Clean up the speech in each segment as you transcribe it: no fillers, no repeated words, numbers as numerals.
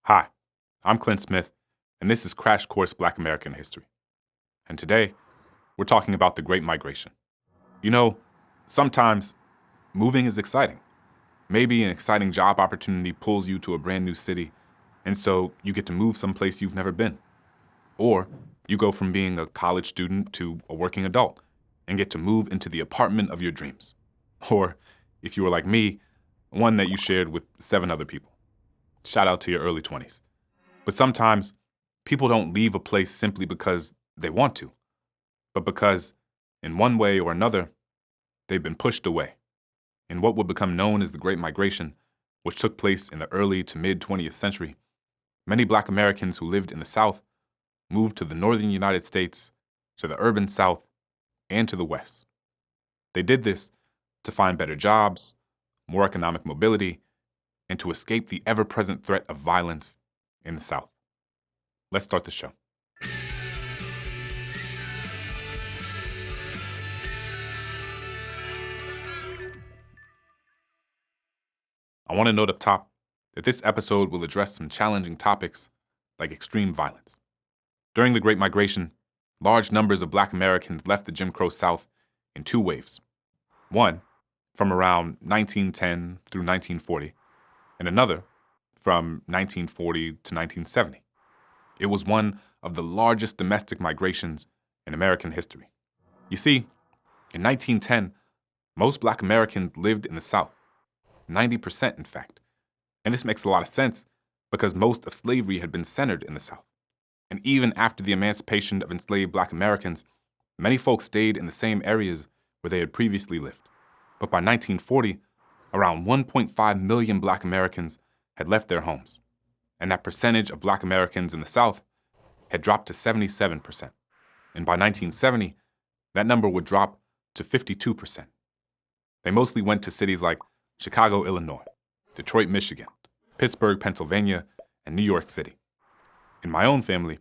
Hi, I'm Clint Smith, and this is Crash Course Black American History. And today, we're talking about the Great Migration. You know, sometimes moving is exciting. Maybe an exciting job opportunity pulls you to a brand new city, and so you get to move someplace you've never been. Or you go from being a college student to a working adult and get to move into the apartment of your dreams. Or, if you were like me, one that you shared with 7 other people. Shout out to your early 20s. But sometimes people don't leave a place simply because they want to, but because, in one way or another, they've been pushed away. In what would become known as the Great Migration, which took place in the early to mid-20th century, many Black Americans who lived in the South moved to the northern United States, to the urban South, and to the West. They did this to find better jobs, more economic mobility, and to escape the ever-present threat of violence in the South. Let's start the show. I want to note up top that this episode will address some challenging topics like extreme violence. During the Great Migration, large numbers of Black Americans left the Jim Crow South in 2 waves. One, from around 1910 through 1940, and another from 1940 to 1970. It was one of the largest domestic migrations in American history. You see, in 1910, most Black Americans lived in the South, 90% in fact. And this makes a lot of sense because most of slavery had been centered in the South. And even after the emancipation of enslaved Black Americans, many folks stayed in the same areas where they had previously lived. But by 1940, around 1.5 million Black Americans had left their homes, and that percentage of Black Americans in the South had dropped to 77%. And by 1970, that number would drop to 52%. They mostly went to cities like Chicago, Illinois, Detroit, Michigan, Pittsburgh, Pennsylvania, and New York City. In my own family,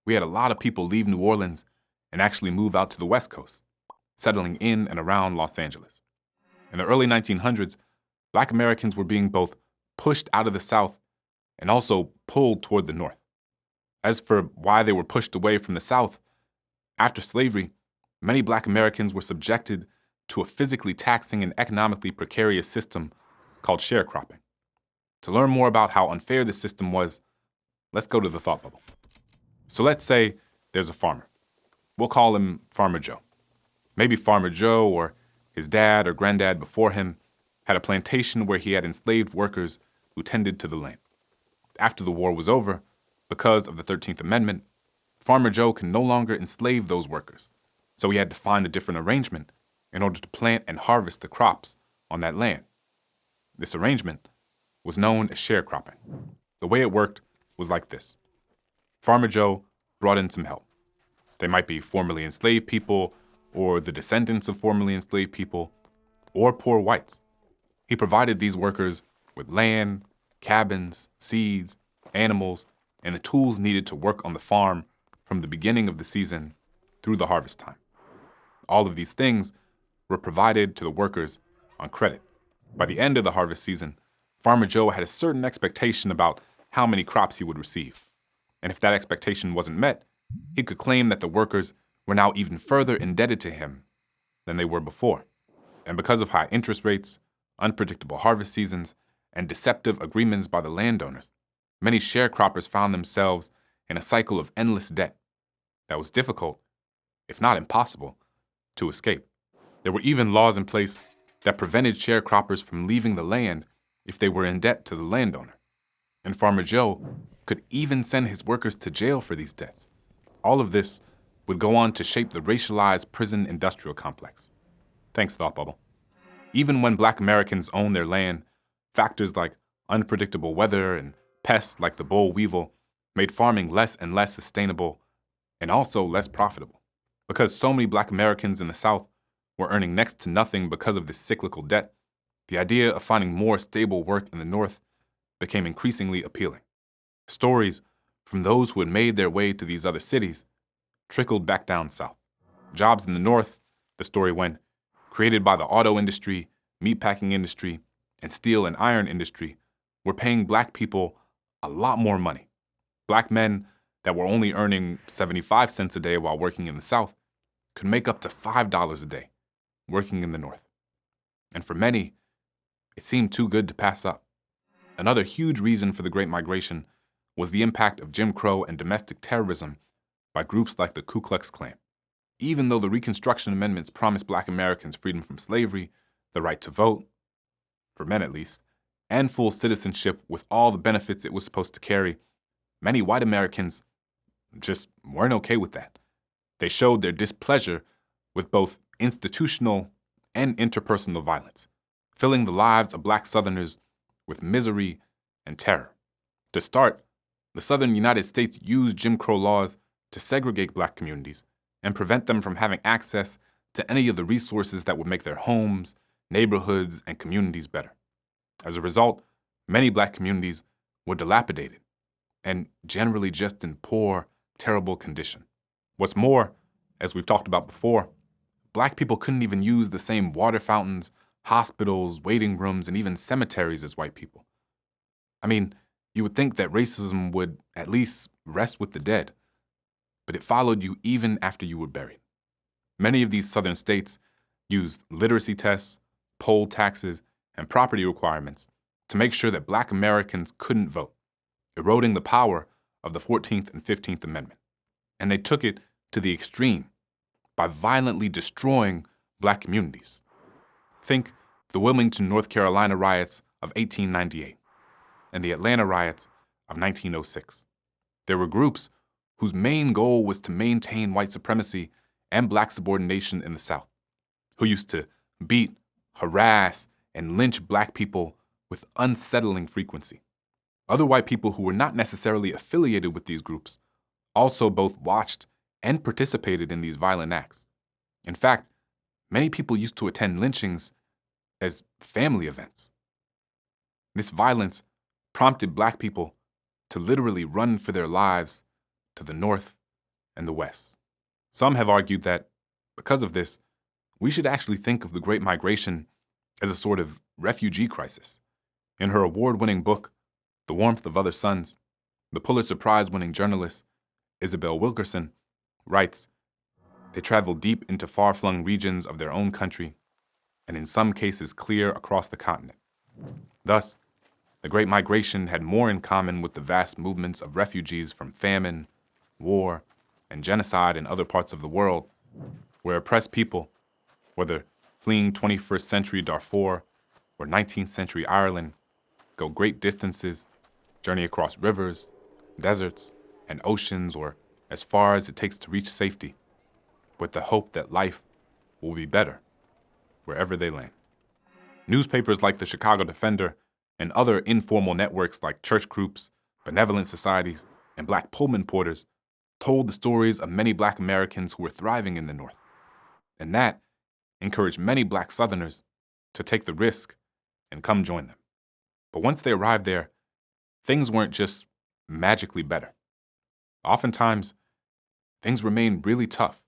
we had a lot of people leave New Orleans and actually move out to the West Coast, settling in and around Los Angeles. In the early 1900s, Black Americans were being both pushed out of the South and also pulled toward the North. As for why they were pushed away from the South, after slavery, many Black Americans were subjected to a physically taxing and economically precarious system called sharecropping. To learn more about how unfair this system was, let's go to the thought bubble. So let's say there's a farmer. We'll call him Farmer Joe. Maybe Farmer Joe or his dad or granddad before him had a plantation where he had enslaved workers who tended to the land. After the war was over, because of the 13th Amendment, Farmer Joe can no longer enslave those workers, so he had to find a different arrangement in order to plant and harvest the crops on that land. This arrangement was known as sharecropping. The way it worked was like this. Farmer Joe brought in some help. They might be formerly enslaved people, or the descendants of formerly enslaved people, or poor whites. He provided these workers with land, cabins, seeds, animals, and the tools needed to work on the farm from the beginning of the season through the harvest time. All of these things were provided to the workers on credit. By the end of the harvest season, Farmer Joe had a certain expectation about how many crops he would receive. And if that expectation wasn't met, he could claim that the workers were now even further indebted to him than they were before. And because of high interest rates, unpredictable harvest seasons, and deceptive agreements by the landowners, many sharecroppers found themselves in a cycle of endless debt that was difficult, if not impossible, to escape. There were even laws in place that prevented sharecroppers from leaving the land if they were in debt to the landowner. And Farmer Joe could even send his workers to jail for these debts. All of this would go on to shape the racialized prison industrial complex. Thanks, Thought Bubble. Even when Black Americans owned their land, factors like unpredictable weather and pests like the boll weevil made farming less and less sustainable and also less profitable. Because so many Black Americans in the South were earning next to nothing because of this cyclical debt, the idea of finding more stable work in the North became increasingly appealing. Stories from those who had made their way to these other cities trickled back down south. Jobs in the North, the story went, created by the auto industry, meatpacking industry, and steel and iron industry, were paying Black people a lot more money. Black men that were only earning 75 cents a day while working in the South could make up to $5 a day working in the North. And for many, it seemed too good to pass up. Another huge reason for the Great Migration was the impact of Jim Crow and domestic terrorism by groups like the Ku Klux Klan. Even though the Reconstruction Amendments promised Black Americans freedom from slavery, the right to vote, for men at least, and full citizenship with all the benefits it was supposed to carry, many white Americans just weren't okay with that. They showed their displeasure with both institutional and interpersonal violence, filling the lives of Black Southerners with misery and terror. To start, the Southern United States used Jim Crow laws to segregate Black communities and prevent them from having access to any of the resources that would make their homes, neighborhoods, and communities better. As a result, many Black communities were dilapidated and generally just in poor, terrible condition. What's more, as we've talked about before, Black people couldn't even use the same water fountains, hospitals, waiting rooms, and even cemeteries as white people. I mean, you would think that racism would at least rest with the dead, but it followed you even after you were buried. Many of these southern states used literacy tests, poll taxes, and property requirements to make sure that Black Americans couldn't vote, eroding the power of the 14th and 15th Amendment. And they took it to the extreme by violently destroying Black communities. Think the Wilmington, North Carolina riots of 1898 and the Atlanta riots of 1906. There were groups whose main goal was to maintain white supremacy and Black subordination in the South, who used to beat, harass, and lynch Black people with unsettling frequency. Other white people who were not necessarily affiliated with these groups also both watched and participated in these violent acts. In fact, many people used to attend lynchings as family events. This violence prompted Black people to literally run for their lives to the North and the West. Some have argued that, because of this, we should actually think of the Great Migration as a sort of refugee crisis. In her award-winning book, The Warmth of Other Suns, the Pulitzer Prize-winning journalist Isabel Wilkerson writes, "They traveled deep into far-flung regions of their own country, and in some cases clear across the continent. Thus, the Great Migration had more in common with the vast movements of refugees from famine, war, and genocide in other parts of the world, where oppressed people, whether fleeing 21st century Darfur or 19th century Ireland, go great distances, journey across rivers, deserts, and oceans, or as far as it takes to reach safety, with the hope that life will be better wherever they land." Newspapers like the Chicago Defender and other informal networks like church groups, benevolent societies, and Black Pullman porters told the stories of many Black Americans who were thriving in the North. And that encouraged many Black Southerners to take the risk and come join them. But once they arrived there, things weren't just magically better. Oftentimes, things remained really tough.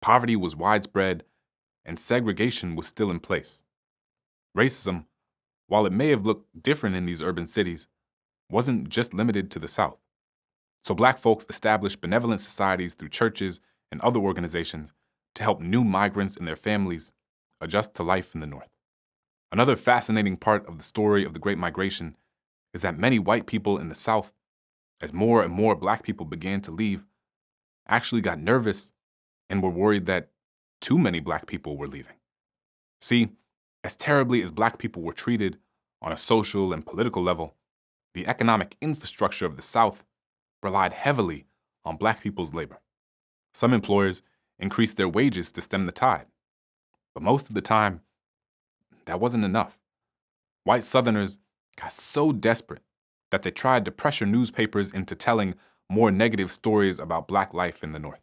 Poverty was widespread, and segregation was still in place. Racism, while it may have looked different in these urban cities, wasn't just limited to the South. So Black folks established benevolent societies through churches and other organizations to help new migrants and their families adjust to life in the North. Another fascinating part of the story of the Great Migration is that many white people in the South, as more and more Black people began to leave, actually got nervous and were worried that too many Black people were leaving. See, as terribly as Black people were treated on a social and political level, the economic infrastructure of the South relied heavily on Black people's labor. Some employers increased their wages to stem the tide, but most of the time, that wasn't enough. White Southerners got so desperate that they tried to pressure newspapers into telling more negative stories about Black life in the North.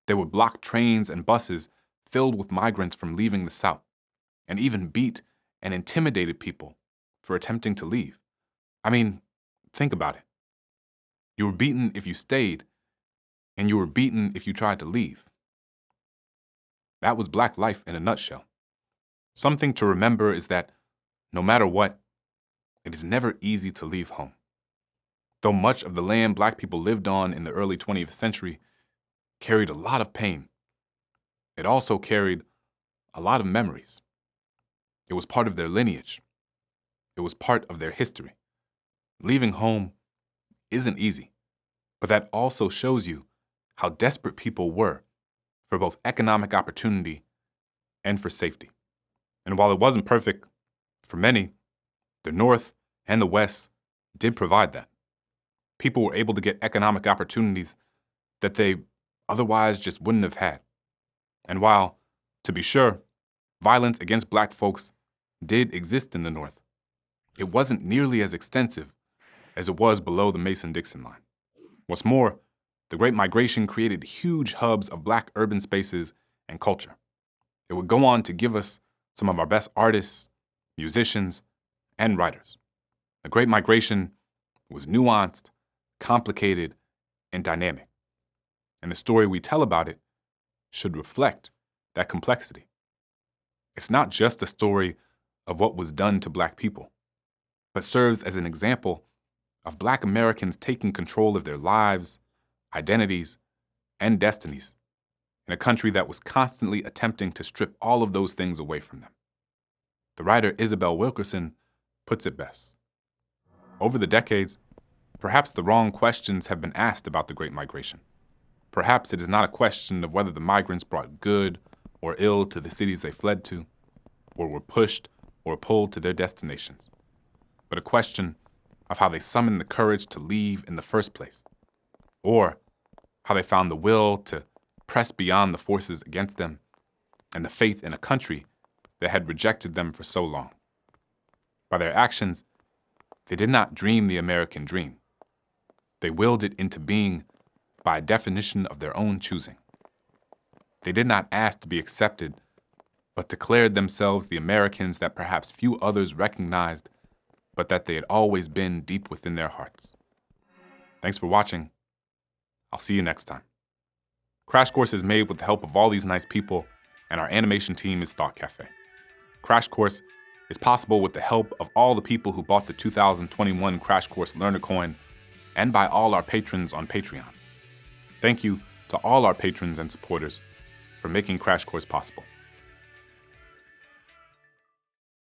They would block trains and buses filled with migrants from leaving the South, and even beat and intimidated people for attempting to leave. I mean, think about it. You were beaten if you stayed, and you were beaten if you tried to leave. That was Black life in a nutshell. Something to remember is that no matter what, it is never easy to leave home. Though much of the land Black people lived on in the early 20th century carried a lot of pain, it also carried a lot of memories. It was part of their lineage. It was part of their history. Leaving home isn't easy, but that also shows you how desperate people were for both economic opportunity and for safety. And while it wasn't perfect, for many, the North and the West did provide that. People were able to get economic opportunities that they otherwise just wouldn't have had. And while, to be sure, violence against Black folks did exist in the North, it wasn't nearly as extensive as it was below the Mason-Dixon line. What's more, the Great Migration created huge hubs of Black urban spaces and culture. It would go on to give us some of our best artists, musicians, and writers. The Great Migration was nuanced, complicated, and dynamic. And the story we tell about it should reflect that complexity. It's not just a story of what was done to Black people, but serves as an example of Black Americans taking control of their lives, identities, and destinies in a country that was constantly attempting to strip all of those things away from them. The writer Isabel Wilkerson puts it best. Over the decades, perhaps the wrong questions have been asked about the Great Migration. Perhaps it is not a question of whether the migrants brought good or ill to the cities they fled to, or were pushed or pulled to their destinations, but a question of how they summoned the courage to leave in the first place, or how they found the will to press beyond the forces against them and the faith in a country that had rejected them for so long. By their actions, they did not dream the American dream. They willed it into being by a definition of their own choosing. They did not ask to be accepted, but declared themselves the Americans that perhaps few others recognized, but that they had always been deep within their hearts. Thanks for watching. I'll see you next time. Crash Course is made with the help of all these nice people, and our animation team is Thought Cafe. Crash Course is possible with the help of all the people who bought the 2021 Crash Course Learner Coin, and by all our patrons on Patreon. Thank you to all our patrons and supporters for making Crash Course possible.